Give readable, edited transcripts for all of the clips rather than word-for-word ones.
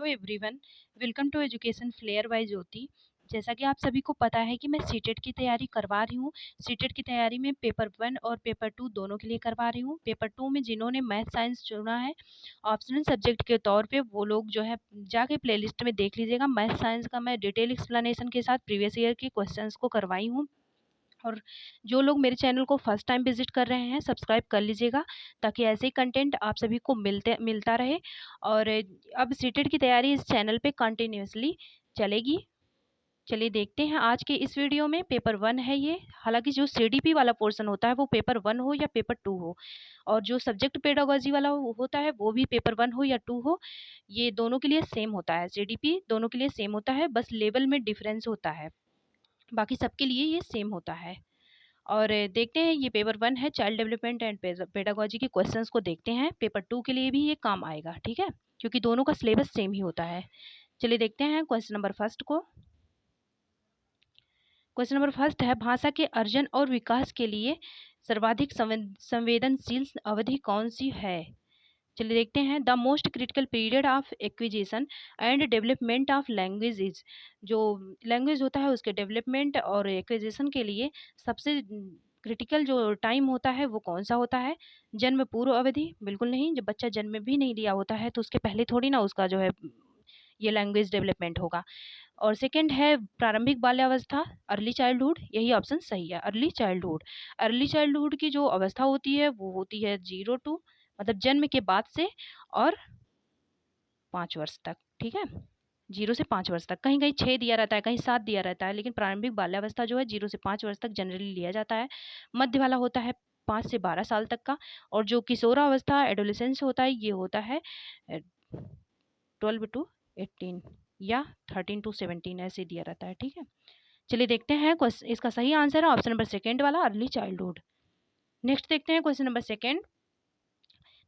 Hello everyone. Welcome to education flair by Jyoti. जैसा कि आप सभी को पता है कि मैं सीटेट की तैयारी करवा रही हूँ। सीटेट की तैयारी में पेपर 1 और पेपर 2 दोनों के लिए करवा रही हूँ। पेपर 2 में जिन्होंने मैथ साइंस चुना है ऑप्शनल सब्जेक्ट के तौर पे, वो लोग जो है जाके प्लेलिस्ट में देख लीजिएगा। मैथ साइंस का मैं डिटेल एक्सप्लेनेशन के साथ प्रीवियस ईयर के क्वेश्चंस को करवाई हूँ। और जो लोग मेरे चैनल को फर्स्ट टाइम विजिट कर रहे हैं, सब्सक्राइब कर लीजिएगा ताकि ऐसे ही कंटेंट आप सभी को मिलता रहे। और अब सीटेट की तैयारी इस चैनल पे कंटिन्यूअसली चलेगी। चलिए देखते हैं आज के इस वीडियो में। पेपर 1 है ये। हालांकि जो सीडीपी वाला पोर्शन होता है वो पेपर 1 हो या पेपर 2 हो, और जो सब्जेक्ट पेडागोजी वाला होता है वो भी पेपर 1 हो या 2 हो, ये दोनों के लिए सेम होता है। सीडीपी दोनों के लिए सेम होता है, बस लेवल में डिफरेंस होता है, बाकी सबके लिए ये सेम होता है। और देखते हैं, ये पेपर 1 है, चाइल्ड डेवलपमेंट एंड पेडागोजी के क्वेश्चंस को देखते हैं। पेपर 2 के लिए भी ये काम आएगा, ठीक है, क्योंकि दोनों का सिलेबस सेम ही होता है। चलिए देखते हैं क्वेश्चन नंबर फर्स्ट को। क्वेश्चन नंबर फर्स्ट है, भाषा के अर्जन और विकास के लिए सर्वाधिक संवेदनशील अवधि कौन सी है? चलिए देखते हैं। The most critical period of acquisition and development of language is. जो लैंग्वेज होता है उसके डेवलपमेंट और एक्विजिशन के लिए सबसे क्रिटिकल जो टाइम होता है वो कौन सा होता है? जन्म पूर्व अवधि? बिल्कुल नहीं। जब बच्चा जन्म भी नहीं लिया होता है तो उसके पहले थोड़ी ना उसका जो है ये लैंग्वेज डेवलपमेंट होगा। और सेकंड है प्रारंभिक बाल्यावस्था, अर्ली चाइल्डहुड। यही ऑप्शन सही है, अर्ली चाइल्डहुड। अर्ली चाइल्डहुड की जो अवस्था होती है वो होती है 0 to, मतलब जन्म के बाद से, और 5 वर्ष तक, ठीक है। 0 से 5 वर्ष तक, कहीं कहीं 6 दिया रहता है, कहीं 7 दिया रहता है, लेकिन प्रारंभिक बाल्यावस्था जो है 0 से 5 वर्ष तक जनरली लिया जाता है। मध्य वाला होता है 5 से 12 साल तक का। और जो किशोरावस्था एडोलेसेंस होता है ये होता है 12 to 18 या 13 to 17, ऐसे दिया रहता है, ठीक है। चलिए देखते हैं, इसका सही आंसर है ऑप्शन नंबर सेकेंड वाला, अर्ली चाइल्डहुड। नेक्स्ट देखते हैं क्वेश्चन नंबर सेकेंड।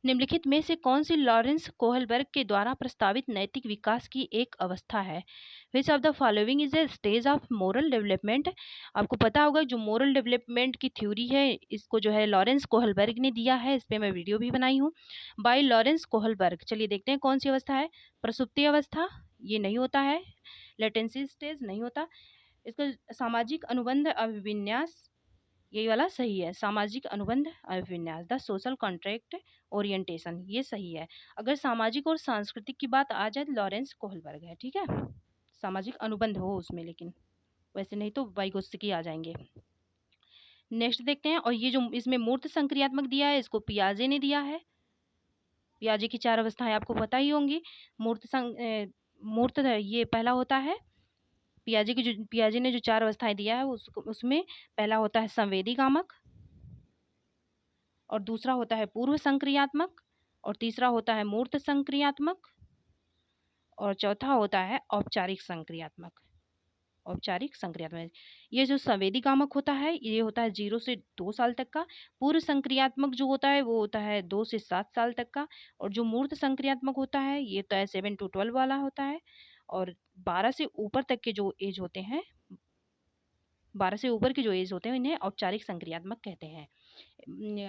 निम्नलिखित में से कौन सी लॉरेंस कोहलबर्ग के द्वारा प्रस्तावित नैतिक विकास की एक अवस्था है? Which of the following is a stage of moral development? आपको पता होगा जो मोरल डेवलपमेंट की थ्योरी है, इसको जो है लॉरेंस कोहलबर्ग ने दिया है। इस पर मैं वीडियो भी बनाई हूँ, बाय लॉरेंस कोहलबर्ग। चलिए देखते हैं कौन सी अवस्था है। प्रसुप्ति अवस्था, ये नहीं होता है। लेटेंसी स्टेज नहीं होता। इसका सामाजिक अनुबंध अभिविन्यास, यही वाला सही है, सामाजिक अनुबंध अभिविन्यास, द सोशल कॉन्ट्रैक्ट ओरिएंटेशन, ये सही है। अगर सामाजिक और सांस्कृतिक की बात आ जाए तो लॉरेंस कोहलबर्ग है, ठीक है, सामाजिक अनुबंध हो उसमें, लेकिन वैसे नहीं तो वाइगोत्स्की आ जाएंगे। नेक्स्ट देखते हैं, और ये जो इसमें मूर्त संक्रियात्मक दिया है इसको पियाजे ने दिया है। पियाजे की 4 अवस्थाएं आपको पता ही होंगी। मूर्त ये पहला होता है। पियाजे ने जो 4 अवस्थाएं दिया है उसमें पहला होता है संवेदी कामक, और दूसरा होता है पूर्व संक्रियात्मक, और तीसरा होता है मूर्त संक्रियात्मक, और चौथा होता है औपचारिक संक्रियात्मक। औपचारिक संक्रियात्मक, ये जो संवेदी कामक होता है ये होता है 0 से 2 साल तक का। पूर्व संक्रियात्मक जो होता है वो होता है 2 से 7 साल तक का। और जो मूर्त संक्रियात्मक होता है ये होता है 7 to 12 वाला होता है। और 12 से ऊपर तक के जो एज होते हैं, 12 से ऊपर के जो एज होते हैं इन्हें औपचारिक संक्रियात्मक कहते हैं।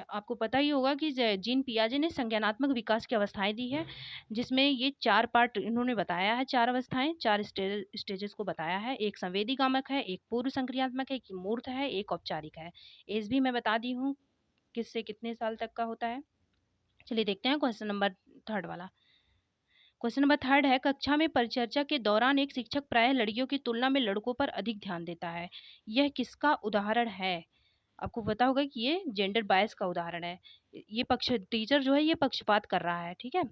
आपको पता ही होगा कि जीन पियाजे ने संज्ञानात्मक विकास की अवस्थाएं दी है, जिसमें ये 4 पार्ट इन्होंने बताया है, 4 अवस्थाएं, 4 स्टेजेस को बताया है। एक संवेदी कामक है, एक पूर्व संक्रियात्मक है, एक मूर्त है, एक औपचारिक है। एज भी मैं बता दी हूँ किससे कितने साल तक का होता है। चलिए देखते हैं क्वेश्चन नंबर थर्ड वाला। क्वेश्चन नंबर थर्ड है, कक्षा में परिचर्चा के दौरान एक शिक्षक प्रायः लड़कियों की तुलना में लड़कों पर अधिक ध्यान देता है, यह किसका उदाहरण है? आपको पता होगा कि ये जेंडर बायस का उदाहरण है। ये टीचर जो है ये पक्षपात कर रहा है, ठीक है।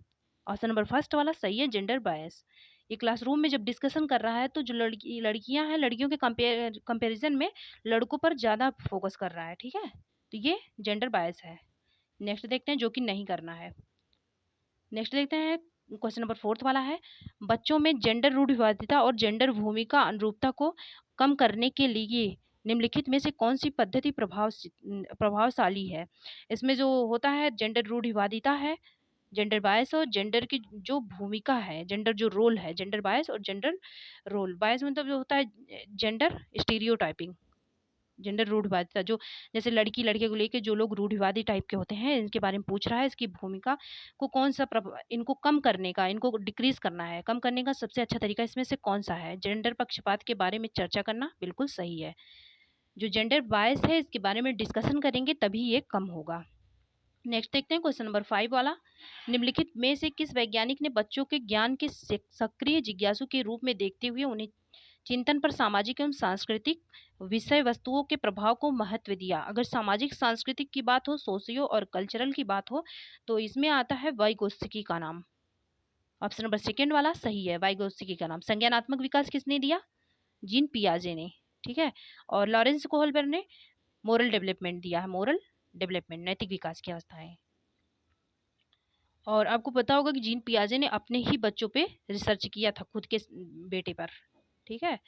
ऑप्शन नंबर फर्स्ट वाला सही है, जेंडर बायस। ये क्लासरूम में जब डिस्कशन कर रहा है तो जो लड़कियां हैं लड़कियों के कंपेरिजन में लड़कों पर ज़्यादा फोकस कर रहा है, ठीक है, तो ये जेंडर बायस है। नेक्स्ट देखते हैं, जो कि नहीं करना है। नेक्स्ट देखते हैं, क्वेश्चन नंबर फोर्थ वाला है, बच्चों में जेंडर रूढ़िवादिता और जेंडर भूमिका अनुरूपता को कम करने के लिए निम्नलिखित में से कौन सी पद्धति प्रभावशाली है? इसमें जो होता है जेंडर रूढ़िवादिता है, जेंडर बायस, और जेंडर की जो भूमिका है, जेंडर जो रोल है, जेंडर बायस और जेंडर रोल। बायस मतलब जो होता है जेंडर स्टीरियोटाइपिंग, जेंडर रूढ़िवादिता, जो जैसे लड़की लड़के को लेके जो लोग रूढ़िवादी टाइप के होते हैं, इनके बारे में पूछ रहा है। इसकी भूमिका को कौन सा इनको कम करने का, इनको डिक्रीज करना है, कम करने का सबसे अच्छा तरीका इसमें से कौन सा है? जेंडर पक्षपात के बारे में चर्चा करना बिल्कुल सही है। जो जेंडर बायस है इसके बारे में डिस्कशन करेंगे तभी ये कम होगा। नेक्स्ट देखते हैं क्वेश्चन नंबर 5 वाला। निम्नलिखित में से किस वैज्ञानिक ने बच्चों के ज्ञान के सक्रिय जिज्ञासु के रूप में देखते हुए उन्हें चिंतन पर सामाजिक एवं सांस्कृतिक विषय वस्तुओं के प्रभाव को महत्व दिया? अगर सामाजिक सांस्कृतिक की बात हो, सोशियो और कल्चरल की बात हो, तो इसमें आता है वाइगोत्स्की का नाम। ऑप्शन नंबर सेकेंड वाला सही है, वाइगोत्स्की का नाम। संज्ञानात्मक विकास किसने दिया? जीन पियाजे ने। ठीक है। और लॉरेंस कोहलबर्ग ने मोरल डेवलपमेंट दिया है, मोरल डेवलपमेंट, नैतिक विकास की अवस्थाएं। और आपको पता होगा कि जीन पियाजे ने अपने ही बच्चों पे रिसर्च किया था, खुद के बेटे पर। ठीक है।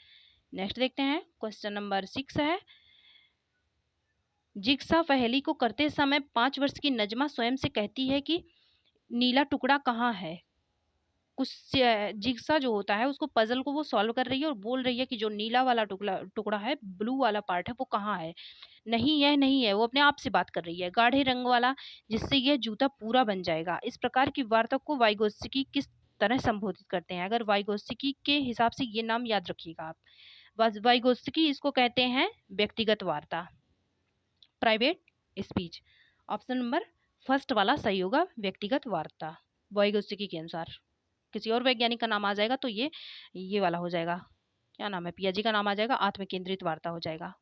नेक्स्ट देखते हैं क्वेश्चन नंबर 6 है। जिग्सा पहेली को करते समय 5 वर्ष की नजमा स्वयं से कहती है कि नीला टुकड़ा कहाँ है। कुछ जिग्सा जो होता है उसको, पजल को वो सॉल्व कर रही है और बोल रही है कि जो नीला वाला टुकड़ा है, ब्लू वाला पार्ट है, वो कहाँ है। नहीं यह नहीं है, वो अपने आप से बात कर रही है। गाढ़े रंग वाला, जिससे यह जूता पूरा बन जाएगा। इस प्रकार की वार्ता को वाइगोत्स्की किस तरह संबोधित करते हैं? अगर वाइगोत्स्की के हिसाब से ये नाम याद रखिएगा आप। वाइगोत्स्की इसको कहते हैं व्यक्तिगत वार्ता, private speech. Option number first वाला सही होगा, व्यक्तिगत वार्ता, वाइगोत्स्की के अनुसार। किसी और वैज्ञानिक का नाम आ जाएगा तो ये वाला हो जाएगा, क्या नाम है, पियाजी का नाम आ जाएगा, आत्म केंद्रित वार्ता हो जाएगा।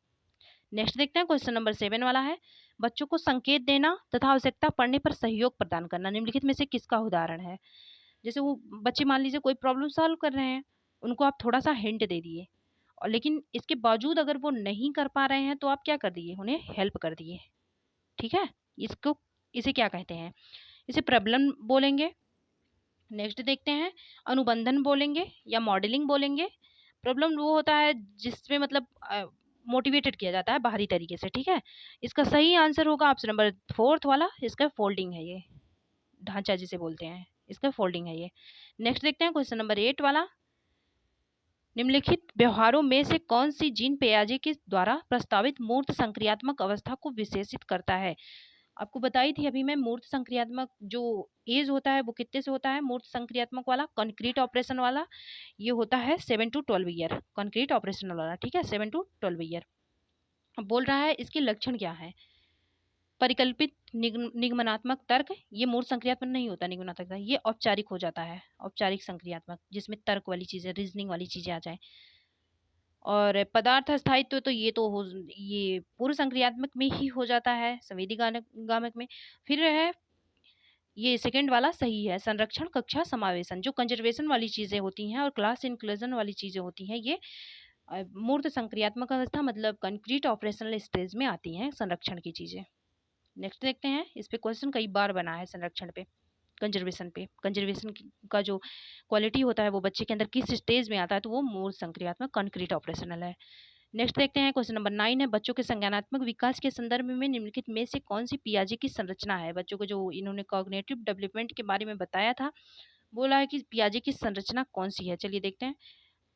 नेक्स्ट देखते हैं क्वेश्चन नंबर 7 वाला है। बच्चों को संकेत देना तथा आवश्यकता पड़ने पर सहयोग प्रदान करना निम्नलिखित में से किसका उदाहरण है? जैसे वो बच्चे मान लीजिए कोई प्रॉब्लम सॉल्व कर रहे हैं, उनको आप थोड़ा सा हिंट दे दिए, और लेकिन इसके बावजूद अगर वो नहीं कर पा रहे हैं तो आप क्या कर दिए, उन्हें हेल्प कर दिए। ठीक है। इसे क्या कहते हैं? इसे प्रबलन बोलेंगे। नेक्स्ट देखते हैं, अनुबंधन बोलेंगे या मॉडलिंग बोलेंगे। प्रॉब्लम वो होता है जिसमें मतलब मोटिवेटेड किया जाता है बाहरी तरीके से। ठीक है। इसका सही आंसर होगा ऑप्शन नंबर 4 वाला, इसका फोल्डिंग है, ये ढांचा जिसे बोलते हैं, इसका फोल्डिंग है ये। नेक्स्ट देखते हैं क्वेश्चन नंबर 8 वाला। निम्नलिखित व्यवहारों में से कौन सी जीन पियाजे के द्वारा प्रस्तावित मूर्त संक्रियात्मक अवस्था को विशेषित करता है? आपको बताई थी अभी मैं, मूर्त संक्रियात्मक जो एज होता है वो कितने से होता है? मूर्त संक्रियात्मक वाला, कंक्रीट ऑपरेशन वाला, ये होता है 7 to 12 ईयर, कंक्रीट ऑपरेशन वाला। ठीक है, 7 to 12 ईयर। अब बोल रहा है इसके लक्षण क्या है? परिकल्पित निगमनात्मक तर्क, ये मूर्त संक्रियात्मक नहीं होता, निगमनात्मक तर्क ये औपचारिक हो जाता है, औपचारिक संक्रियात्मक, जिसमें तर्क वाली चीजें, रीजनिंग वाली चीजें आ जाए। और पदार्थ स्थायित्व तो ये पूर्व संक्रियात्मक में ही हो जाता है, संवेदी गामक में। फिर है ये सेकंड वाला सही है, संरक्षण कक्षा समावेशन, जो कंजर्वेशन वाली चीजें होती हैं और क्लास इंक्लूजन वाली चीजें होती हैं, ये मूर्त संक्रियात्मक अवस्था मतलब कंक्रीट ऑपरेशनल स्टेज में आती हैं, संरक्षण की चीजें। नेक्स्ट देखते हैं, इस पे क्वेश्चन कई बार बना है, संरक्षण पे, कंजर्वेशन पे। कंजर्वेशन का जो क्वालिटी होता है वो बच्चे के अंदर किस स्टेज में आता है, तो वो मूर्त संक्रियात्मक कंक्रीट ऑपरेशनल है। नेक्स्ट देखते हैं क्वेश्चन नंबर 9 है। बच्चों के संज्ञानात्मक विकास के संदर्भ में निम्नलिखित में से कौन सी पियाजे की संरचना है? बच्चों को जो इन्होंने कॉग्निटिव डेवलपमेंट के बारे में बताया था, बोला है कि पियाजे की संरचना कौन सी है। चलिए देखते हैं।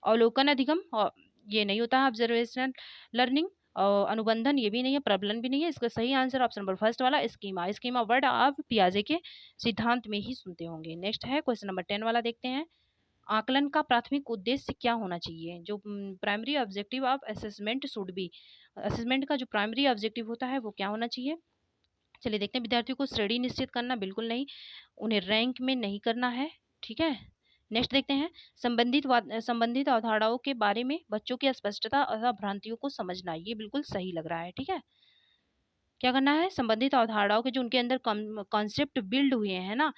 अवलोकन अधिगम, और ये नहीं होता है, ऑब्जर्वेशनल लर्निंग। और अनुबंधन ये भी नहीं है, प्रबलन भी नहीं है। इसका सही आंसर ऑप्शन नंबर फर्स्ट वाला, स्कीमा। स्कीमा वर्ड आप पियाजे के सिद्धांत में ही सुनते होंगे। नेक्स्ट है क्वेश्चन नंबर 10 वाला, देखते हैं। आकलन का प्राथमिक उद्देश्य क्या होना चाहिए? जो primary objective of assessment should be, assessment का जो प्राइमरी ऑब्जेक्टिव होता है वो क्या होना चाहिए? चलिए देखते हैं। विद्यार्थियों को श्रेणी निश्चित करना, बिल्कुल नहीं, उन्हें रैंक में नहीं करना है। ठीक है। नेक्स्ट देखते हैं, संबंधित अवधारणाओं के बारे में बच्चों की अस्पष्टता अथवा भ्रांतियों को समझना, ये बिल्कुल सही लग रहा है। ठीक है। क्या करना है? संबंधित अवधारणाओं के जो उनके अंदर कॉन्सेप्ट बिल्ड हुए हैं ना,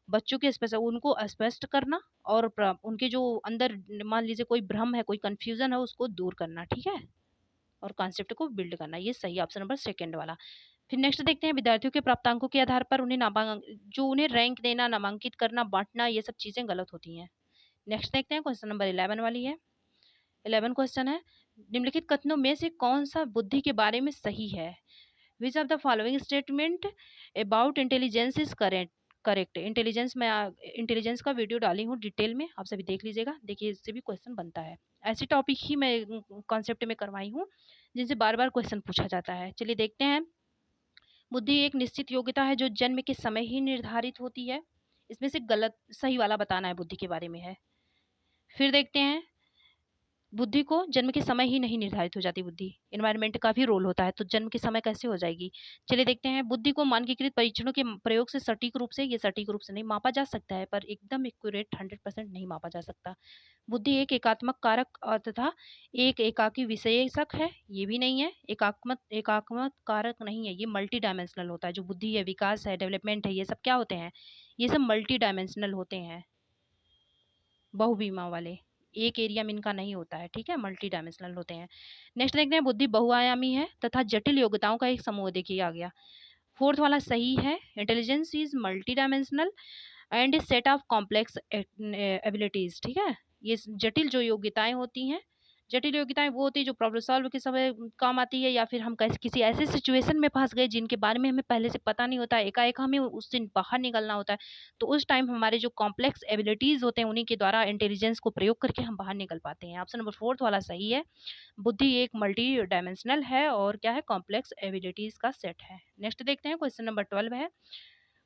बच्चों के स्पष्ट, उनको स्पष्ट करना, और उनके जो अंदर मान लीजिए कोई भ्रम है, कोई कंफ्यूजन है, उसको दूर करना। ठीक है। और कॉन्सेप्ट को बिल्ड करना, ये सही ऑप्शन नंबर सेकंड वाला। फिर नेक्स्ट देखते हैं, विद्यार्थियों के प्राप्तांकों के आधार पर उन्हें उन्हें रैंक देना, नामांकित करना, बांटना, ये सब चीजें गलत होती हैं। नेक्स्ट देखते हैं, क्वेश्चन नंबर 11 वाली है। 11 क्वेश्चन है, निम्नलिखित कथनों में से कौन सा बुद्धि के बारे में सही है? Which of the following statement about intelligence is correct? Correct. Intelligence का वीडियो डाली हूँ डिटेल में, आप सभी देख लीजिएगा। देखिए इससे भी क्वेश्चन बनता है। ऐसे टॉपिक ही मैं कॉन्सेप्ट में करवाई हूँ जिनसे बार बार क्वेश्चन पूछा जाता है। चलिए देखते हैं। बुद्धि एक निश्चित योग्यता है जो जन्म के समय ही निर्धारित होती है। इसमें से गलत सही वाला बताना है बुद्धि के बारे में है। फिर देखते हैं, बुद्धि को जन्म के समय ही नहीं निर्धारित हो जाती बुद्धि, एनवायरनमेंट का भी रोल होता है, तो जन्म के समय कैसे हो जाएगी। चलिए देखते हैं। बुद्धि को मानकीकृत परीक्षणों के प्रयोग से सटीक रूप से, ये सटीक रूप से नहीं मापा जा सकता है, पर एकदम एक्यूरेट 100% नहीं मापा जा सकता। बुद्धि एक एकात्मक कारक तथा एक एकाकी विशेषक है, ये भी नहीं है। एकात्मक कारक नहीं है, ये मल्टी डायमेंशनल होता है। जो बुद्धि है, विकास है, डेवलपमेंट है, ये सब क्या होते हैं, ये सब मल्टी डायमेंशनल होते हैं, बहुविमा वाले। एक एरिया में इनका नहीं होता है, ठीक है, मल्टी डायमेंशनल होते हैं। नेक्स्ट देखते हैं, बुद्धि बहुआयामी है तथा जटिल योग्यताओं का एक समूह। देखिए आ गया फोर्थ वाला सही है। Intelligence is multi dimensional and set of complex abilities, ठीक है। ये जटिल जो योग्यताएं होती हैं, जटिल योग्यताएं वो होती है जो प्रॉब्लम सॉल्व के समय काम आती है, या फिर हम कैसे किसी ऐसे सिचुएशन में फंस गए जिनके बारे में हमें पहले से पता नहीं होता है, एकाएक हमें उससे बाहर निकलना होता है, तो उस टाइम हमारे जो कॉम्प्लेक्स एबिलिटीज होते हैं उन्हीं के द्वारा इंटेलिजेंस को प्रयोग करके हम बाहर निकल पाते हैं। ऑप्शन नंबर फोर्थ वाला सही है। बुद्धि एक मल्टी डायमेंशनल है और क्या है, कॉम्प्लेक्स एबिलिटीज का सेट है। नेक्स्ट देखते हैं, क्वेश्चन नंबर 12 है,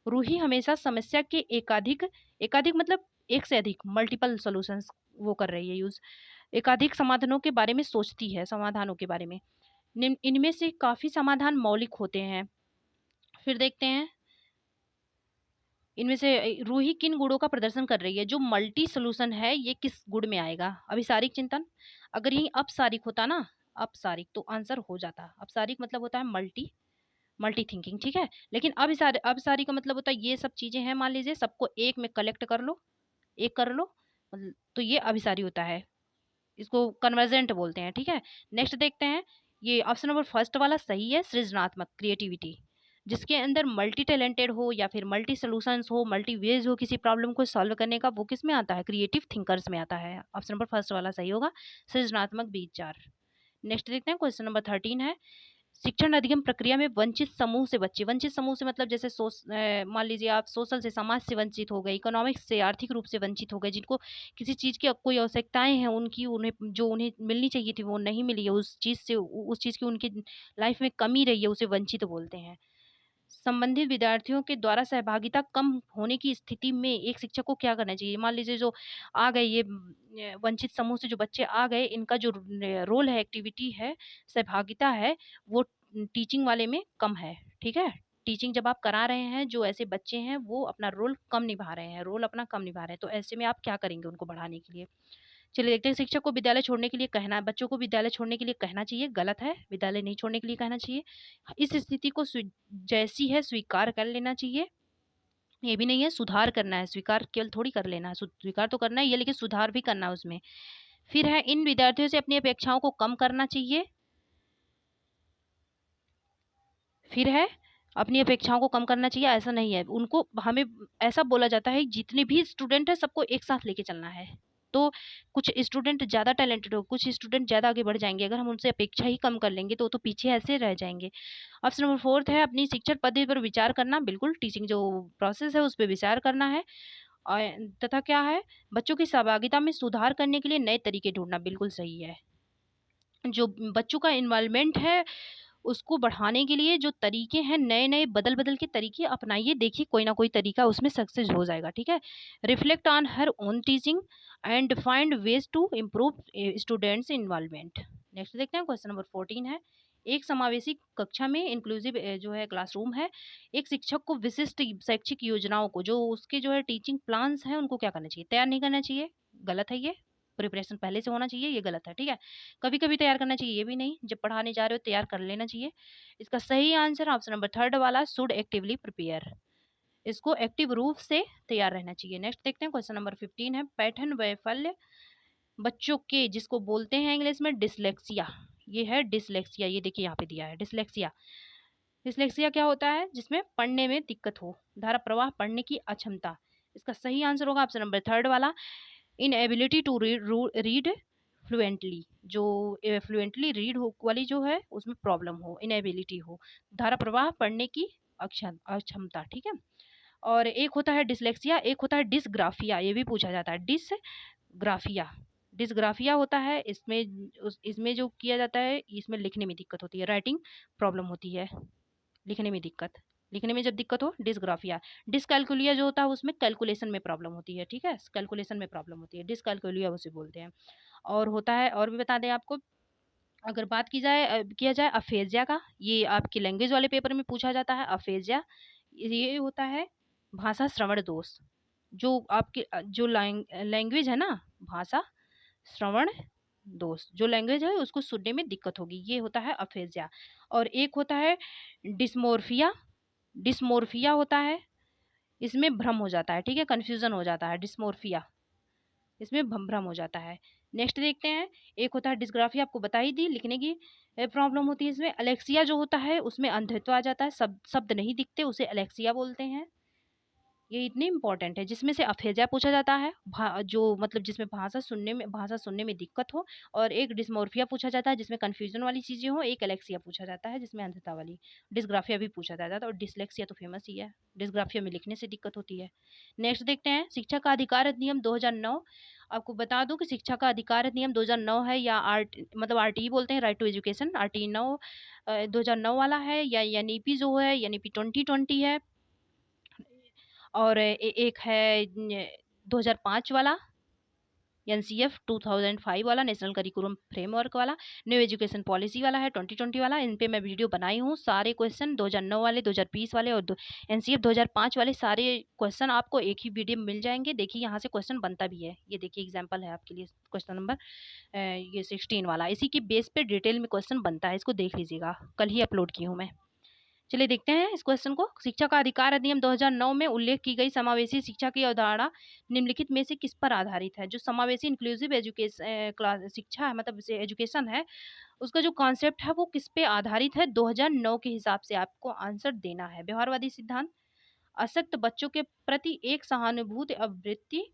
रूही हमेशा समस्या के एकाधिक, एकाधिक मतलब एक से अधिक, मल्टीपल सॉल्यूशंस वो कर रही है यूज, एकाधिक समाधानों के बारे में सोचती है, समाधानों के बारे में। इनमें से काफी समाधान मौलिक होते हैं। फिर देखते हैं, इनमें से रूही किन गुणों का प्रदर्शन कर रही है। जो मल्टी सोल्यूशन है ये किस गुण में आएगा, अभिसारिक चिंतन। अगर यही अपसारिक होता ना, अपसारिक, तो आंसर हो जाता। अपसारिक मतलब होता है मल्टी, मल्टी थिंकिंग, ठीक है। लेकिन अभिसारी का मतलब होता है ये सब चीजें हैं, मान लीजिए सबको एक में कलेक्ट कर लो, एक कर लो, तो ये अभिसारी होता है, इसको कन्वर्जेंट बोलते हैं, ठीक है। नेक्स्ट देखते हैं, ये ऑप्शन नंबर फर्स्ट वाला सही है। सृजनात्मक, क्रिएटिविटी, जिसके अंदर मल्टी टैलेंटेड हो या फिर मल्टी सोल्यूशंस हो, मल्टी वेज हो किसी प्रॉब्लम को सॉल्व करने का, वो किस में आता है, क्रिएटिव थिंकर्स में आता है। ऑप्शन नंबर फर्स्ट वाला सही होगा, सृजनात्मक विचार। नेक्स्ट देखते हैं, क्वेश्चन नंबर 13 है, शिक्षण अधिगम प्रक्रिया में वंचित समूह से बच्चे, वंचित समूह से मतलब जैसे मान लीजिए आप सोशल से, समाज से वंचित हो गए, इकोनॉमिक्स से, आर्थिक रूप से वंचित हो गए, जिनको किसी चीज़ की कोई आवश्यकताएं हैं उनकी, उन्हें जो उन्हें मिलनी चाहिए थी वो नहीं मिली है, उस चीज़ से, उस चीज़ की उनकी लाइफ में कमी रही है, उसे वंचित बोलते हैं। संबंधित विद्यार्थियों के द्वारा सहभागिता कम होने की स्थिति में एक शिक्षक को क्या करना चाहिए। मान लीजिए जो आ गए ये वंचित समूह से जो बच्चे आ गए, इनका जो रोल है, एक्टिविटी है, सहभागिता है, वो टीचिंग वाले में कम है, ठीक है। टीचिंग जब आप करा रहे हैं, जो ऐसे बच्चे हैं वो अपना रोल कम निभा रहे हैं, रोल अपना कम निभा रहे हैं, तो ऐसे में आप क्या करेंगे उनको बढ़ाने के लिए। चलिए देखते हैं, शिक्षक को विद्यालय छोड़ने के लिए कहना, बच्चों को विद्यालय छोड़ने के लिए कहना चाहिए, गलत है, विद्यालय नहीं छोड़ने के लिए कहना चाहिए। इस स्थिति को जैसी है स्वीकार कर लेना चाहिए, ये भी नहीं है सुधार करना है, स्वीकार केवल थोड़ी कर लेना है, स्वीकार तो करना है ये, लेकिन सुधार भी करना है उसमें। फिर है, इन विद्यार्थियों से अपनी अपेक्षाओं को कम करना चाहिए। फिर है, अपनी अपेक्षाओं को कम करना चाहिए, ऐसा नहीं है उनको, हमें ऐसा बोला जाता है जितने भी स्टूडेंट है सबको एक साथ लेके चलना है। तो कुछ स्टूडेंट ज़्यादा टैलेंटेड हो, कुछ स्टूडेंट ज़्यादा आगे बढ़ जाएंगे, अगर हम उनसे अपेक्षा ही कम कर लेंगे तो पीछे ऐसे रह जाएंगे। ऑप्शन नंबर फोर्थ है, अपनी शिक्षण पद्धति पर विचार करना, बिल्कुल टीचिंग जो प्रोसेस है उस पर विचार करना है। और तथा क्या है, बच्चों की सहभागिता में सुधार करने के लिए नए तरीके ढूंढना, बिल्कुल सही है। जो बच्चों का इन्वॉल्वमेंट है उसको बढ़ाने के लिए जो तरीके हैं, नए नए बदल बदल के तरीके अपनाइए, देखिए कोई ना कोई तरीका उसमें सक्सेस हो जाएगा, ठीक है। Reflect on her own teaching and find ways to improve students involvement. Next देखते हैं, क्वेश्चन नंबर 14 है, एक समावेशी कक्षा में, इंक्लूसिव जो है क्लासरूम है, एक शिक्षक को विशिष्ट शैक्षिक योजनाओं को, जो उसके जो है टीचिंग प्लान्स हैं उनको क्या करना चाहिए, तैयार नहीं करना चाहिए, गलत है ये। प्रिपरेशन पहले से होना चाहिए, ये गलत है, ठीक है। कभी कभी तैयार करना चाहिए, ये भी नहीं, जब पढ़ाने जा रहे हो तैयार कर लेना चाहिए। इसका सही आंसर ऑप्शन नंबर थर्ड वाला, शुड एक्टिवली प्रिपेयर, इसको एक्टिव रूप से तैयार रहना चाहिए। नेक्स्ट देखते हैं, क्वेश्चन नंबर 15 है, पैटर्न वैफल्य बच्चों के, जिसको बोलते हैं इंग्लिश में डिसलेक्सिया, ये है डिसलेक्सिया, ये देखिए यहाँ पे दिया है डिसलेक्सिया। डिसलेक्सिया क्या होता है, जिसमें पढ़ने में दिक्कत हो, धारा प्रवाह पढ़ने की अक्षमता। इसका सही आंसर होगा ऑप्शन नंबर थर्ड वाला, इनएबिलिटी टू रीड फ्लुएंटली, जो फ्लुएंटली रीड हो वाली जो है उसमें प्रॉब्लम हो, इनएबिलिटी हो, धारा प्रवाह पढ़ने की अक्षमता, ठीक है। और एक होता है डिसलेक्सिया, एक होता है डिसग्राफिया, ये भी पूछा जाता है। डिसग्राफिया, डिसग्राफिया होता है इसमें जो किया जाता है, इसमें लिखने में दिक्कत होती है, राइटिंग प्रॉब्लम होती है, लिखने में दिक्कत, लिखने में जब दिक्कत हो डिसग्राफिया। डिसकैलकुलिया जो होता है उसमें कैलकुलेशन में प्रॉब्लम होती है, ठीक है, कैलकुलेशन में प्रॉब्लम होती है, डिसकैलकुलिया उसे बोलते हैं। और होता है, और भी बता दें आपको, अगर बात की जाए किया जाए अफेजिया का, ये आपके लैंग्वेज वाले पेपर में पूछा जाता है। अफेजिया ये होता है भाषा श्रवण दोष, जो आपके जो लैंग्वेज है ना, भाषा श्रवण दोष, जो लैंग्वेज है उसको सुनने में दिक्कत होगी, ये होता है अफेजिया। और एक होता है डिस्मोर्फिया, डिस्मोर्फिया होता है, इसमें भ्रम हो जाता है, ठीक है, कंफ्यूजन हो जाता है, डिस्मोर्फिया, इसमें भ्रम हो जाता है। नेक्स्ट देखते हैं, एक होता है डिस्ग्राफिया, आपको बता ही दी, लिखने की प्रॉब्लम होती है इसमें। अलेक्सिया जो होता है उसमें अंधत्व आ जाता है, शब्द नहीं दिखते, उसे अलेक्सिया बोलते हैं। ये इतनी इंपॉर्टेंट है, जिसमें से अफेजा पूछा जाता है, जो मतलब जिसमें भाषा सुनने में दिक्कत हो। और एक डिस्मोर्फिया पूछा जाता है जिसमें कंफ्यूजन वाली चीजें हो। एक एलेक्सिया पूछा जाता है जिसमें अंधता वाली। डिस्ग्राफिया भी पूछा जाता है, और डिसलेक्सिया तो फेमस ही है, डिस्ग्राफिया में लिखने से दिक्कत होती है। नेक्स्ट देखते हैं, शिक्षा का अधिकार अधिनियम 2009। आपको बता दूं कि शिक्षा का अधिकार अधिनियम 2009 है, या मतलब आरटीई बोलते हैं, राइट टू एजुकेशन, आरटीई 2009 वाला है, या एनईपी जो है एनईपी 2020 है। और एक है 2005 वाला, एनसीएफ 2005 वाला, नेशनल करिकुलम फ्रेमवर्क वाला। न्यू एजुकेशन पॉलिसी वाला है 2020 वाला। इन पे मैं वीडियो बनाई हूँ, सारे क्वेश्चन 2009 वाले, 2020 वाले और एनसीएफ 2005 वाले सारे क्वेश्चन आपको एक ही वीडियो में मिल जाएंगे। देखिए यहाँ से क्वेश्चन बनता भी है, ये देखिए एग्जाम्पल है आपके लिए, क्वेश्चन नंबर ये 16 वाला, इसी की बेस पे डिटेल में क्वेश्चन बनता है, इसको देख लीजिएगा, कल ही अपलोड की हूँ मैं। चलिए देखते हैं इस क्वेश्चन को। शिक्षा का अधिकार अधिनियम 2009 में उल्लेख की गई समावेशी शिक्षा की अवधारणा निम्नलिखित में से किस पर आधारित है? जो समावेशी इंक्लूसिव एजुकेशन क्लास शिक्षा है, मतलब एजुकेशन है, उसका जो कॉन्सेप्ट है वो किस पे आधारित है? 2009 के हिसाब से आपको आंसर देना है। व्यवहारवादी सिद्धांत, अशक्त बच्चों के प्रति एक सहानुभूति अवृत्ति,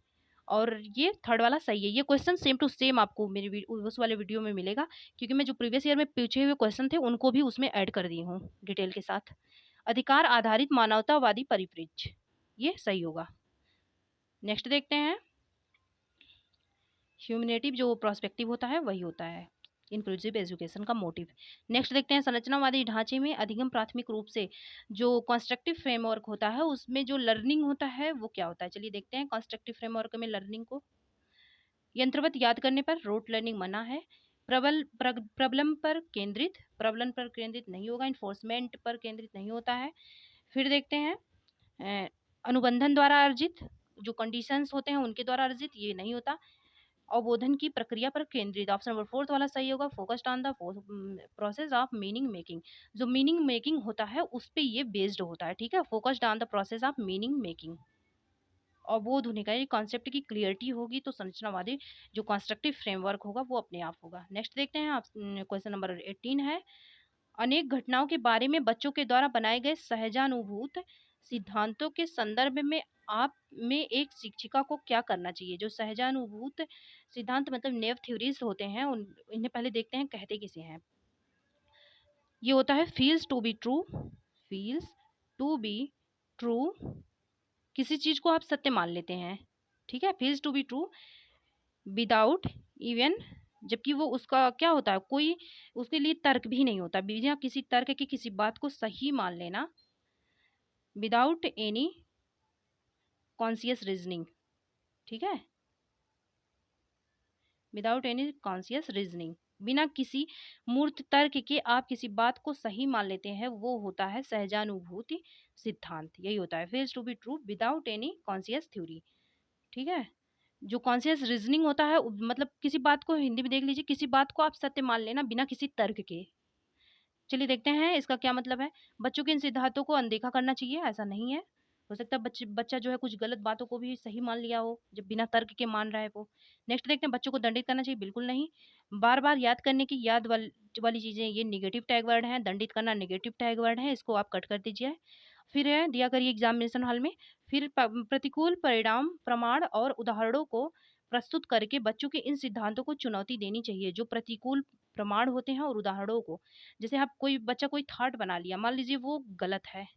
और ये थर्ड वाला सही है। ये क्वेश्चन सेम टू सेम आपको मेरे उस वाले वीडियो में मिलेगा, क्योंकि मैं जो प्रीवियस ईयर में पूछे हुए क्वेश्चन थे उनको भी उसमें ऐड कर दी हूँ डिटेल के साथ। अधिकार आधारित मानवतावादी परिप्रेक्ष्य, ये सही होगा। नेक्स्ट देखते हैं, ह्यूमनेटिव जो प्रोस्पेक्टिव होता है वही होता है इंक्लूसिव एजुकेशन का मोटिव। नेक्स्ट देखते हैं, संरचनावादी ढांचे में अधिगम प्राथमिक रूप से जो कंस्ट्रक्टिव फ्रेमवर्क होता है उसमें जो लर्निंग होता है वो क्या होता है? चलिए देखते हैं, कंस्ट्रक्टिव फ्रेमवर्क में लर्निंग को यंत्रवत याद करने पर, रोट लर्निंग मना है। प्रबलन पर केंद्रित नहीं होगा, इन्फोर्समेंट पर केंद्रित नहीं होता है। फिर देखते हैं अनुबंधन द्वारा अर्जित, जो कंडीशंस होते हैं उनके द्वारा अर्जित, ये नहीं होता। अवबोधन की प्रक्रिया पर केंद्रित, ऑप्शन नंबर फोर्थ वाला सही होगा। Focused on the process of meaning making, जो मीनिंग मेकिंग होता है उस पे ये बेस्ड होता है, ठीक है, focused on the process of meaning making. अवबोध होने का, कॉन्सेप्ट की क्लियरिटी होगी तो संरचनावादी जो कंस्ट्रक्टिव फ्रेमवर्क होगा वो अपने आप होगा। नेक्स्ट देखते हैं, आप क्वेश्चन नंबर 18 है, अनेक घटनाओं के बारे में बच्चों के द्वारा बनाए गए सहजानुभूत सिद्धांतों के संदर्भ में आप में एक शिक्षिका को क्या करना चाहिए? जो सहजानुभूत सिद्धांत मतलब नेव थ्योरीज होते हैं इन्हें पहले देखते हैं कहते किसे हैं। ये होता है feels to be true, feels to be true, किसी चीज को आप सत्य मान लेते हैं, ठीक है, feels to be true without even, जबकि वो उसका क्या होता है, कोई उसके लिए तर्क भी नहीं होता, बिना किसी तर्क के किसी बात को सही मान लेना, विदाउट एनी कॉन्शियस रीजनिंग, ठीक है, विदाउट एनी कॉन्शियस रीजनिंग, बिना किसी मूर्त तर्क के आप किसी बात को सही मान लेते हैं, वो होता है सहजानुभूति सिद्धांत, यही होता है fails to be true without any conscious theory, ठीक है। जो कॉन्शियस रीजनिंग होता है मतलब किसी बात को, हिंदी में देख लीजिए, किसी बात को आप सत्य मान लेना बिना किसी तर्क के। चलिए देखते हैं इसका क्या मतलब है। बच्चों के इन सिद्धांतों को अनदेखा करना चाहिए, ऐसा नहीं है, हो सकता है बच्चा जो है कुछ गलत बातों को भी सही मान लिया हो जब बिना तर्क के मान रहा है वो। नेक्स्ट देखते हैं, बच्चों को दंडित करना चाहिए, बिल्कुल नहीं। बार बार याद करने की वाली चीजें, ये निगेटिव टैग वर्ड है, दंडित करना निगेटिव टैग वर्ड है, इसको आप कट कर दीजिए। फिर है दिया करिए एग्जामिनेशन हॉल में। फिर प्रतिकूल परिणाम प्रमाण और उदाहरणों को प्रस्तुत करके बच्चों के इन सिद्धांतों को चुनौती देनी चाहिए, जो प्रतिकूल प्रमाण होते हैं और उदाहरणों को। जैसे आप कोई बच्चा कोई थॉट बना लिया, मान लीजिए वो गलत है,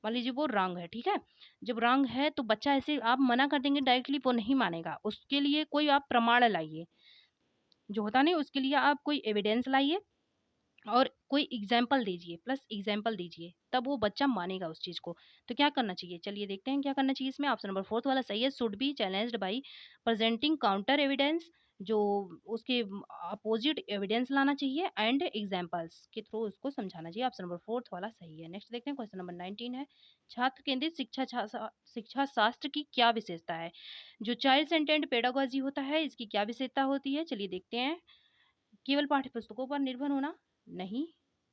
मान लीजिए वो रॉन्ग है, ठीक है। जब रॉन्ग है तो बच्चा ऐसे आप मना कर देंगे डायरेक्टली, वो नहीं मानेगा। उसके लिए कोई आप प्रमाण लाइए, जो होता नहीं उसके लिए आप कोई एविडेंस लाइए और कोई एग्जाम्पल दीजिए, प्लस एग्जाम्पल दीजिए, तब वो बच्चा मानेगा उस चीज़ को। तो क्या करना चाहिए, चलिए देखते हैं क्या करना चाहिए इसमें। ऑप्शन नंबर फोर्थ वाला सही है, should be challenged by presenting counter evidence, जो उसके अपोजिट एविडेंस लाना चाहिए एंड एग्जाम्पल्स के थ्रू उसको समझाना चाहिए। ऑप्शन नंबर फोर्थ वाला सही है। नेक्स्ट देखते हैं, क्वेश्चन नंबर 19 है, छात्र केंद्रित शिक्षा शास्त्र की क्या विशेषता है। जो चाइल्ड सेंटर्ड पेडागोजी होता है, इसकी क्या विशेषता होती है, चलिए देखते हैं। केवल पाठ्यपुस्तकों पर निर्भर होना, नहीं,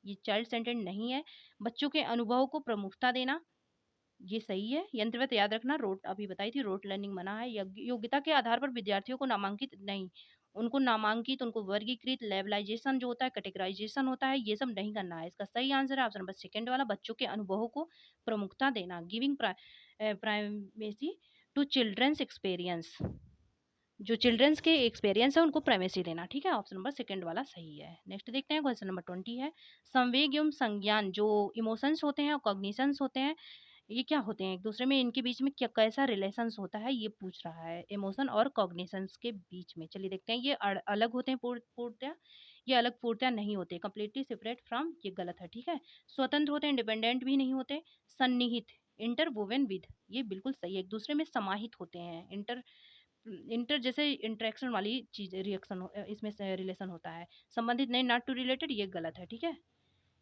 ये चाइल्ड सेंटर्ड नहीं है। बच्चों के अनुभवों को प्रमुखता देना, ये सही है। यंत्रवत याद रखना, रोट अभी बताई थी, रोट लर्निंग मना है। योग्यता के आधार पर विद्यार्थियों को नामांकित नहीं, उनको नामांकित, उनको वर्गीकृत, लेवलाइजेशन जो होता है, कैटेगराइजेशन होता है, ये सब नहीं करना है। इसका सही आंसर है ऑप्शन नंबर सेकंड वाला, बच्चों के अनुभवों को प्रमुखता देना, giving primacy to childrens experience, जो चिल्ड्रंस के एक्सपीरियंस है उनको प्राइमेसी देना, ठीक है। ऑप्शन नंबर सेकंड वाला सही है। नेक्स्ट देखते हैं, क्वेश्चन नंबर 20 है, संवेग एवं संज्ञान, जो इमोशंस होते हैं और कॉग्निशंस होते हैं, ये क्या होते हैं, एक दूसरे में इनके बीच में क्या कैसा रिलेशंस होता है, ये पूछ रहा है, इमोशन और कॉग्निशंस के बीच में। चलिए देखते हैं, ये अलग होते हैं पूर्णतया, ये अलग पूर्णतया नहीं होते, कंप्लीटली सेपरेट फ्रॉम, ये गलत है, ठीक है। स्वतंत्र होते हैं, इंडिपेंडेंट भी नहीं होते, सन्निहित, इंटरवोवेन विद, ये बिल्कुल सही है, एक दूसरे में समाहित होते हैं। इंटर जैसे इंटरेक्शन वाली चीज, रिएक्शन इसमें से रिलेशन होता है। संबंधित नहीं, नॉट टू रिलेटेड, ये गलत है, ठीक है।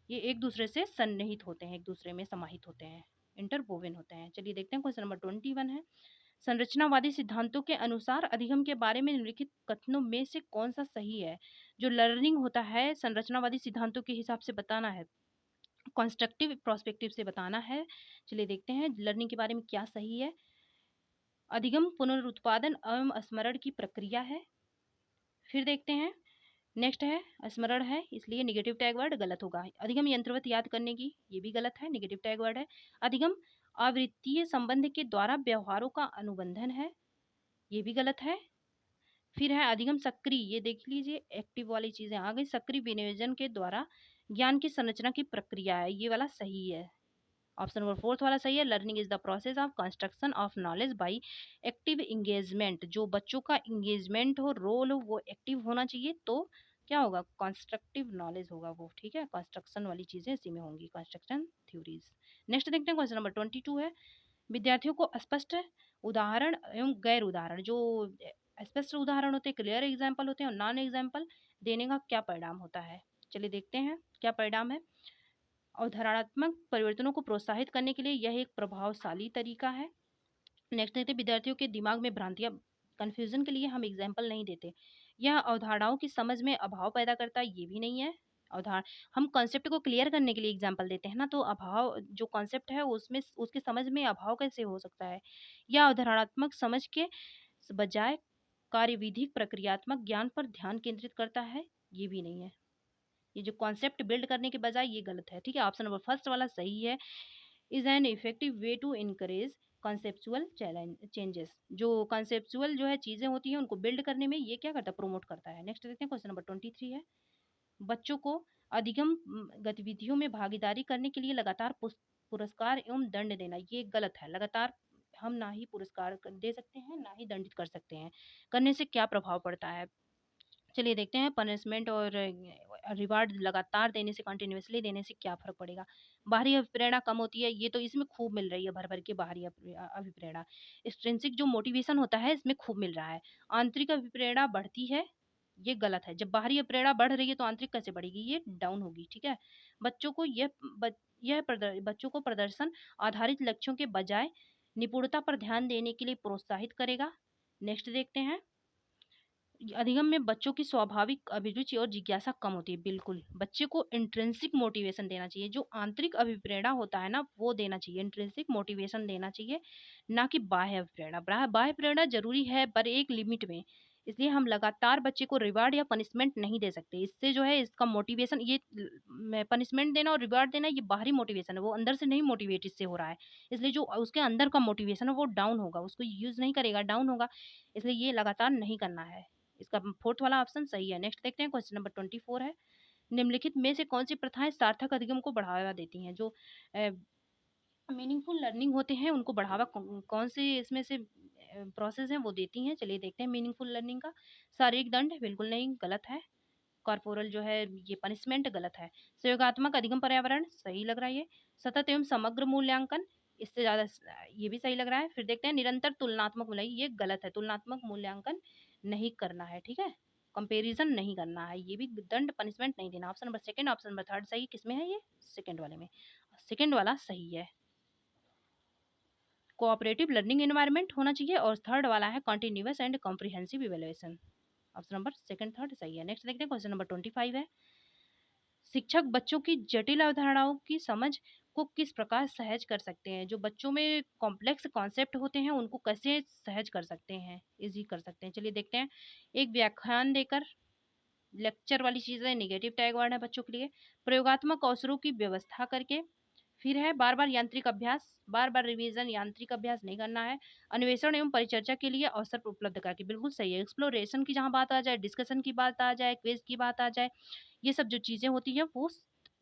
ये एक दूसरे से सन्निहित होते हैं, एक दूसरे में समाहित होते हैं, इंटरवोवेन होते हैं। चलिए देखते हैं, क्वेश्चन नंबर 21 है, संरचनावादी सिद्धांतों के अनुसार अधिगम के बारे में निम्नलिखित कथनों में से कौन सा सही है। जो लर्निंग होता है संरचनावादी सिद्धांतों के हिसाब से बताना है, कॉन्स्ट्रक्टिव प्रोस्पेक्टिव से बताना है। चलिए देखते हैं लर्निंग के बारे में क्या सही है। अधिगम पुनरुत्पादन एवं स्मरण की प्रक्रिया है। फिर देखते हैं, नेक्स्ट है स्मरण है, इसलिए निगेटिव टैग वर्ड गलत होगा। अधिगम यंत्रवत याद करने की, ये भी गलत है, निगेटिव टैग वर्ड है। अधिगम आवृत्तीय संबंध के द्वारा व्यवहारों का अनुबंधन है, ये भी गलत है। फिर है अधिगम सक्रिय, ये देख लीजिए एक्टिव वाली चीजें आ गई, सक्रिय विनियोजन के द्वारा ज्ञान की संरचना की प्रक्रिया है, ये वाला सही है। ऑप्शन नंबर फोर्थ वाला सही है, learning is the process of construction of knowledge by active engagement, जो बच्चों का इंगेजमेंट हो, रोल हो, वो एक्टिव होना चाहिए, तो क्या होगा, कंस्ट्रक्टिव नॉलेज होगा वो, ठीक है। कंस्ट्रक्शन वाली चीजें इसी में होंगी, कंस्ट्रक्शन थ्योरीज। नेक्स्ट देखते हैं, क्वेश्चन नंबर 22 है, विद्यार्थियों को स्पष्ट उदाहरण एवं गैर उदाहरण, जो स्पष्ट उदाहरण होते हैं, क्लियर एग्जाम्पल होते हैं, और नॉन एग्जाम्पल देने का क्या परिणाम होता है। चलिए देखते हैं क्या परिणाम है। अवधारणात्मक परिवर्तनों को प्रोत्साहित करने के लिए यह एक प्रभावशाली तरीका है। नेक्स्ट देखते हैं, विद्यार्थियों के दिमाग में भ्रांतियां, कंफ्यूजन के लिए हम एग्जाम्पल नहीं देते। यह अवधारणाओं की समझ में अभाव पैदा करता है, ये भी नहीं है। अवधार हम कॉन्सेप्ट को क्लियर करने के लिए एग्जाम्पल देते हैं ना, तो अभाव जो कॉन्सेप्ट है उसमें उसके समझ में अभाव कैसे हो सकता है। यह अवधारणात्मक समझ के बजाय कार्यविधिक प्रक्रियात्मक ज्ञान पर ध्यान केंद्रित करता है, ये भी नहीं है। ये जो कॉन्सेप्ट बिल्ड करने के बजाय, ये गलत है, ठीक है। ऑप्शन नंबर फर्स्ट वाला सही है, is an effective way to encourage conceptual changes, जो कॉन्सेप्चुअल जो है चीजें होती हैं उनको बिल्ड करने में ये क्या करता है, प्रोमोट करता है। नेक्स्ट देखते हैं, क्वेश्चन नंबर 23 है, बच्चों को अधिगम गतिविधियों में भागीदारी करने के लिए लगातार पुरस्कार एवं दंड देना, ये गलत है। लगातार हम ना ही पुरस्कार दे सकते हैं, ना ही दंडित कर सकते हैं। करने से क्या प्रभाव पड़ता है, चलिए देखते हैं। पनिशमेंट और रिवार्ड लगातार देने से, कंटिन्यूअसली देने से क्या फर्क पड़ेगा। बाहरी अभिप्रेरणा कम होती है, ये तो इसमें खूब मिल रही है, भर भर के बाहरी अभिप्रेरणा। एक्सट्रिंसिक जो मोटिवेशन होता है इसमें खूब मिल रहा है। आंतरिक अभिप्रेरणा बढ़ती है, ये गलत है। जब बाहरी अभिप्रेरणा बढ़ रही है तो आंतरिक कैसे बढ़ेगी, ये डाउन होगी, ठीक है। बच्चों को बच्चों को प्रदर्शन आधारित लक्ष्यों के बजाय निपुणता पर ध्यान देने के लिए प्रोत्साहित करेगा। नेक्स्ट देखते हैं, अधिगम में बच्चों की स्वाभाविक अभिरुचि और जिज्ञासा कम होती है, बिल्कुल। बच्चे को इंट्रिंसिक मोटिवेशन देना चाहिए, जो आंतरिक अभिप्रेरणा होता है ना वो देना चाहिए, इंट्रिंसिक मोटिवेशन देना चाहिए, ना कि बाह्य अभिप्रेरणा। बाह्य प्रेरणा जरूरी है पर एक लिमिट में, इसलिए हम लगातार बच्चे को रिवार्ड या पनिशमेंट नहीं दे सकते। इससे जो है इसका मोटिवेशन, ये पनिशमेंट देना और रिवार्ड देना ये बाहरी मोटिवेशन है, वो अंदर से नहीं मोटिवेट इससे हो रहा है, इसलिए जो उसके अंदर का मोटिवेशन है वो डाउन होगा, उसको यूज नहीं करेगा, डाउन होगा, इसलिए ये लगातार नहीं करना है। इसका फोर्थ वाला ऑप्शन सही है। नेक्स्ट देखते हैं, क्वेश्चन नंबर 24 है, निम्नलिखित में से कौन सी प्रथाएं सार्थक अधिगम को बढ़ावा देती हैं। जो मीनिंगफुल लर्निंग होते हैं उनको बढ़ावा कौन से इसमें से प्रोसेस हैं वो देती हैं। चलिए देखते हैं मीनिंगफुल लर्निंग का। शारीरिक दंड बिल्कुल नहीं, गलत है। कॉर्पोरल जो है ये पनिशमेंट, गलत है। सहयोगात्मक अधिगम पर्यावरण, सही लग रहा है ये। सतत एवं समग्र मूल्यांकन, इससे ज़्यादा ये भी सही लग रहा है। फिर देखते हैं निरंतर तुलनात्मक मूल्यांकन, ये गलत है। तुलनात्मक मूल्यांकन नहीं करना है, ठीक है, कंपेरिजन नहीं करना है, ये भी दंड पनिशमेंट नहीं देना। Option number second, option number third सही किसमें है, ये सेकंड वाले में, सेकंड वाला सही है। कोऑपरेटिव लर्निंग एनवायरनमेंट होना चाहिए, और थर्ड वाला है continuous and comprehensive evaluation. Option number second third सही है। नेक्स्ट देखते हैं क्वेश्चन नंबर 25 है। शिक्षक बच्चों की जटिल अवधारणाओं की समझ को किस प्रकार सहज कर सकते हैं। जो बच्चों में कॉम्प्लेक्स कॉन्सेप्ट होते हैं उनको कैसे सहज कर सकते हैं, इजी कर सकते हैं। चलिए देखते हैं। एक व्याख्यान देकर, लेक्चर वाली चीज़ें नेगेटिव टैग वर्ड है बच्चों के लिए। प्रयोगात्मक अवसरों की व्यवस्था करके। फिर है बार बार यांत्रिक अभ्यास, बार बार रिवीजन, यांत्रिक अभ्यास नहीं करना है। अन्वेषण एवं परिचर्चा के लिए अवसर उपलब्ध करके, बिल्कुल सही है। एक्सप्लोरेशन की जहाँ बात आ जाए, डिस्कशन की बात आ जाए, क्विज की बात आ जाए, ये सब जो चीज़ें होती हैं वो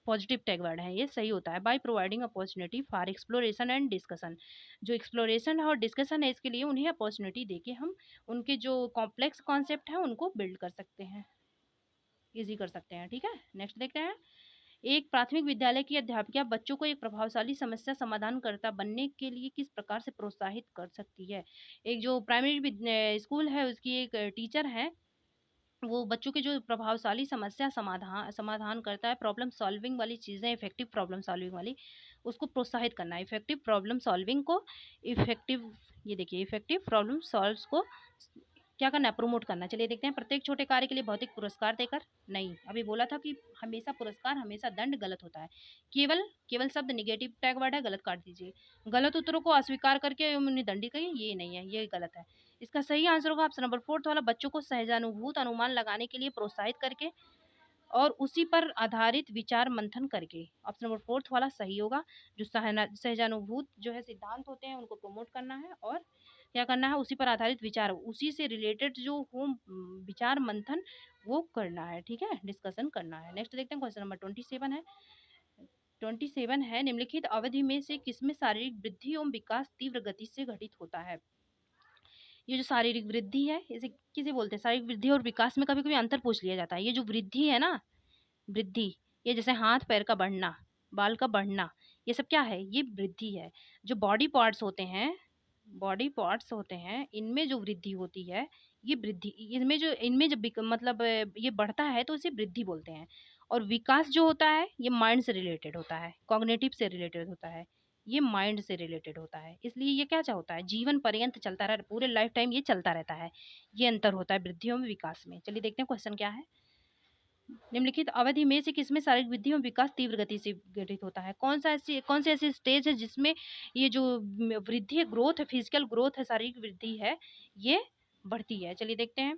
पॉजिटिव टैग वर्ड है, ये सही होता है। By providing opportunity for exploration and discussion, जो एक्सप्लोरेशन है और डिस्कशन है इसके लिए उन्हें अपॉर्चुनिटी देके हम उनके जो कॉम्प्लेक्स कॉन्सेप्ट है उनको बिल्ड कर सकते हैं, इजी कर सकते हैं, ठीक है। नेक्स्ट देखते हैं। एक प्राथमिक विद्यालय की अध्यापिका बच्चों को एक प्रभावशाली समस्या समाधानकर्ता बनने के लिए किस प्रकार से प्रोत्साहित कर सकती है। एक जो प्राइमरी स्कूल है उसकी एक टीचर है, वो बच्चों के जो प्रभावशाली समस्या समाधान समाधान करता है, प्रॉब्लम सॉल्विंग वाली चीज़ें, इफेक्टिव प्रॉब्लम सॉल्विंग वाली, उसको प्रोत्साहित करना है। इफेक्टिव प्रॉब्लम सॉल्विंग को, इफेक्टिव, ये देखिए इफेक्टिव प्रॉब्लम सॉल्व्स को क्या करना है, प्रमोट करना है। चलिए देखते हैं। प्रत्येक छोटे कार्य के लिए भौतिक पुरस्कार देकर, नहीं, अभी बोला था कि हमेशा पुरस्कार हमेशा दंड, गलत होता है। केवल, केवल शब्द निगेटिव टैग वर्ड है, गलत काट दीजिए। गलत उत्तरों को अस्वीकार करके उन्हें दंडित करिए, ये नहीं है, ये गलत है। इसका सही आंसर होगा ऑप्शन नंबर फोर्थ वाला, बच्चों को सहजानुभूत अनुमान लगाने के लिए प्रोत्साहित करके और उसी पर आधारित विचार मंथन करके। ऑप्शन नंबर फोर्थ वाला सही होगा। जो सहजानुभूत जो है सिद्धांत होते हैं उनको प्रमोट करना है, और क्या करना है, उसी पर आधारित विचार, उसी से रिलेटेड जो हो विचार मंथन वो करना है, ठीक है, डिस्कशन करना है। नेक्स्ट देखते हैं। क्वेश्चन नंबर 27 है। 27 है, निम्नलिखित अवधि में से किसमें शारीरिक वृद्धि एवं विकास तीव्र गति से घटित होता है। ये जो शारीरिक वृद्धि है इसे किसे बोलते हैं, शारीरिक वृद्धि और विकास में कभी कभी अंतर पूछ लिया जाता है। ये जो वृद्धि है ना, वृद्धि, ये जैसे हाथ पैर का बढ़ना, बाल का बढ़ना, ये सब क्या है, ये वृद्धि है। जो बॉडी पार्ट्स होते हैं, बॉडी पार्ट्स होते हैं, इनमें जो वृद्धि होती है, ये वृद्धि, इनमें जो, इनमें जब मतलब ये बढ़ता है तो इसे वृद्धि बोलते हैं। और विकास जो होता है ये माइंड से रिलेटेड होता है, कॉग्निटिव से रिलेटेड होता है, ये माइंड से रिलेटेड होता है। इसलिए ये क्या होता है, जीवन पर्यंत चलता रहता है, पूरे लाइफ टाइम ये चलता रहता है। ये अंतर होता है वृद्धियों में, विकास में। चलिए देखते हैं क्वेश्चन क्या है। निम्नलिखित अवधि में से किसमें शारीरिक वृद्धि और विकास तीव्र गति से घटित होता है। कौन सी ऐसी स्टेज है जिसमें ये जो वृद्धि है, ग्रोथ है, फिजिकल ग्रोथ है, शारीरिक वृद्धि है, ये बढ़ती है। चलिए देखते हैं।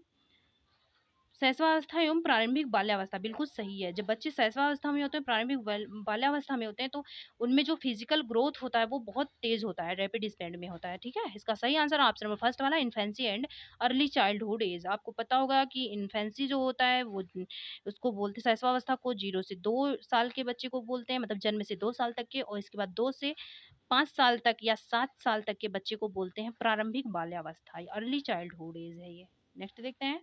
शैशवावस्था एवं प्रारंभिक बाल्यावस्था, बिल्कुल सही है। जब बच्चे शैशवावस्था में होते हैं, प्रारंभिक बाल्यावस्था में होते हैं, तो उनमें जो फिजिकल ग्रोथ होता है वो बहुत तेज होता है, रैपिड स्पीड में होता है, ठीक है। इसका सही आंसर ऑप्शन नंबर फर्स्ट वाला, infancy and early childhood age. आपको पता होगा कि इन्फेंसी जो होता है वो उसको बोलते, शैशवावस्था को 0 से 2 साल के बच्चे को बोलते हैं, मतलब जन्म से 2 साल तक के, और इसके बाद 2 से 5 साल तक या 7 साल तक के बच्चे को बोलते हैं प्रारंभिक बाल्यावस्था, अर्ली चाइल्डहुड एज है ये। नेक्स्ट देखते हैं।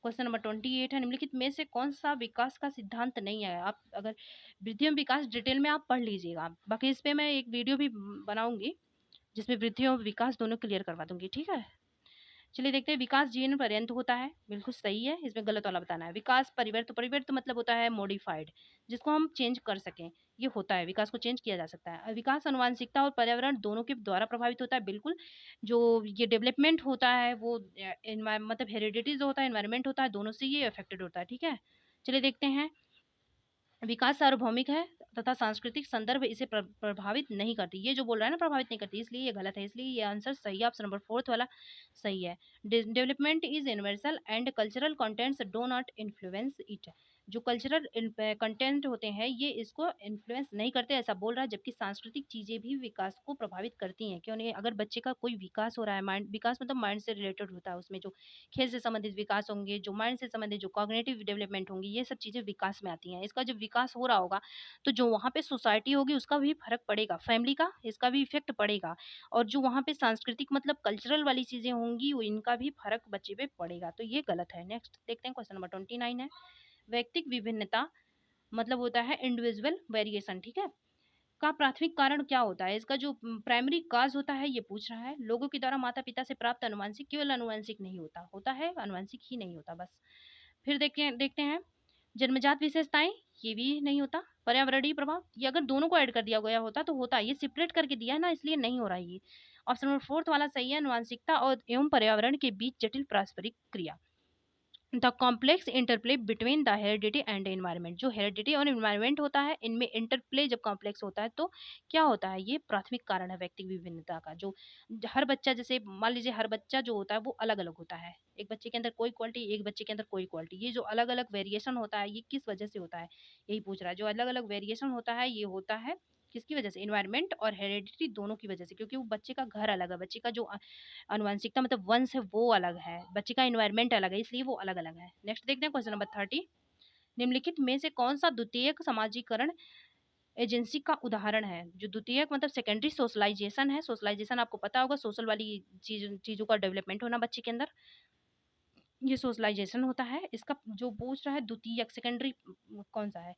क्वेश्चन नंबर 28 है, निम्नलिखित में से कौन सा विकास का सिद्धांत नहीं है। आप अगर वृद्धि और विकास डिटेल में आप पढ़ लीजिएगा, बाकी इस पे मैं एक वीडियो भी बनाऊंगी जिसमें वृद्धि और विकास दोनों क्लियर करवा दूंगी, ठीक है। चलिए देखते हैं। विकास जीवन पर्यंत होता है, बिल्कुल सही है, इसमें गलत वाला बताना है। विकास परिवर्त, परिवर्त मतलब होता है मॉडिफाइड, जिसको हम चेंज कर सकें, ये होता है, विकास को चेंज किया जा सकता है। विकास आनुवांशिकता और पर्यावरण दोनों के द्वारा प्रभावित होता है, बिल्कुल। जो ये डेवलपमेंट होता है वो मतलब हेरिडिटी जो होता है, एनवायरमेंट होता है, दोनों से ये अफेक्टेड होता है, ठीक है। चलिए देखते हैं। विकास सार्वभौमिक है तथा सांस्कृतिक संदर्भ इसे प्रभावित नहीं करती, ये जो बोल रहा है ना प्रभावित नहीं करती, इसलिए ये गलत है, इसलिए ये आंसर सही है, ऑप्शन नंबर फोर्थ वाला सही है। Development is universal and cultural contents do not influence it. जो कल्चरल कंटेंट होते हैं ये इसको इन्फ्लुएंस नहीं करते ऐसा बोल रहा है, जबकि सांस्कृतिक चीज़ें भी विकास को प्रभावित करती हैं। क्यों नहीं? अगर बच्चे का कोई विकास हो रहा है, माइंड विकास मतलब माइंड से रिलेटेड होता है, उसमें जो खेल से संबंधित विकास होंगे, जो माइंड से संबंधित जो कॉग्निटिव डेवलपमेंट होंगी, ये सब चीज़ें विकास में आती हैं। इसका जब विकास हो रहा होगा तो जो वहाँ पे सोसाइटी होगी उसका भी फ़र्क पड़ेगा, फैमिली का इसका भी इफ़ेक्ट पड़ेगा, और जो वहाँ पे सांस्कृतिक मतलब कल्चरल वाली चीज़ें होंगी वो इनका भी फ़र्क बच्चे पे पड़ेगा, तो ये गलत है। नेक्स्ट देखते हैं, क्वेश्चन नंबर 29 है, व्यक्तिक विभिन्नता मतलब होता है इंडिविजुअल वेरिएशन, ठीक है, का प्राथमिक कारण क्या होता है? इसका जो प्राइमरी कॉज़ होता है ये पूछ रहा है। लोगों के द्वारा माता-पिता से प्राप्त आनुवंशिक, केवल आनुवंशिक नहीं होता, होता है आनुवंशिक ही नहीं होता बस। फिर देखते हैं जन्मजात विशेषताएँ, ये भी नहीं होता। पर्यावरणीय प्रभाव, ये अगर दोनों को ऐड कर दिया गया होता तो होता, ये सेपरेट करके दिया है ना इसलिए नहीं हो रहा है ये। ऑप्शन नंबर 4 वाला सही है, आनुवंशिकता और एवं पर्यावरण के बीच जटिल पारस्परिक क्रिया। The complex interplay between the heredity and environment, जो हेरिडिटी और एनवायरनमेंट होता है इनमें इंटरप्ले जब कॉम्प्लेक्स होता है तो क्या होता है, ये प्राथमिक कारण है व्यक्ति विभिन्नता का। जो हर बच्चा, जैसे मान लीजिए हर बच्चा जो होता है वो अलग अलग होता है, एक बच्चे के अंदर कोई क्वालिटी, एक बच्चे के अंदर कोई क्वालिटी, ये जो अलग अलग वेरिएशन होता है ये किस वजह से होता है, यही पूछ रहा है। जो अलग अलग वेरिएशन होता है ये होता है किसकी वजह से, इन्वायरमेंट और हेरिडिटी दोनों की वजह से, क्योंकि वो बच्चे का घर अलग है, बच्चे का जो आनुवंशिकता मतलब वंश है वो अलग है, बच्चे का एनवायरनमेंट अलग है, इसलिए वो अलग अलग है। नेक्स्ट देखते हैं, क्वेश्चन नंबर 30, निम्नलिखित में से कौन सा द्वितीयक समाजीकरण एजेंसी का उदाहरण है? जो द्वितीयक मतलब सेकेंडरी सोशलाइजेशन है, सोशलाइजेशन आपको पता होगा, सोशल वाली चीजों का डेवलपमेंट होना बच्चे के अंदर, ये सोशलाइजेशन होता है। इसका जो पूछ रहा है द्वितीयक सेकेंडरी कौन सा है,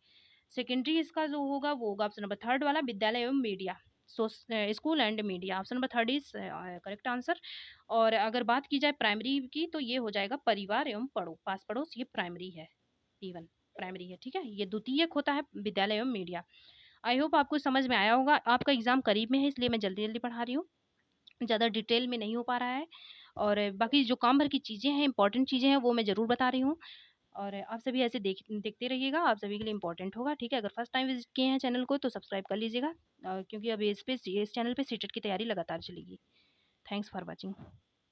सेकेंडरी इसका जो होगा वो होगा ऑप्शन नंबर 3 वाला, विद्यालय एवं media, school and media, option number 3 is correct answer. और अगर बात की जाए प्राइमरी की तो ये हो जाएगा परिवार एवं पास पड़ोस, ये प्राइमरी है, P1 प्राइमरी है, ठीक है। ये द्वितीयक होता है विद्यालय एवं मीडिया। आई होप आपको समझ में आया होगा। आपका एग्जाम करीब में है इसलिए मैं जल्दी जल्दी पढ़ा रही हूँ, ज़्यादा डिटेल में नहीं हो पा रहा है। और बाकी जो काम भर की चीज़ें हैं, इंपॉर्टेंट चीज़ें हैं, वो मैं ज़रूर बता रही हूँ। और आप सभी ऐसे देखते रहिएगा, आप सभी के लिए इंपॉर्टेंट होगा, ठीक है। अगर फर्स्ट टाइम विजिट किए हैं चैनल को तो सब्सक्राइब कर लीजिएगा, क्योंकि अब इस चैनल पे सीटेट की तैयारी लगातार चलेगी। Thanks for watching.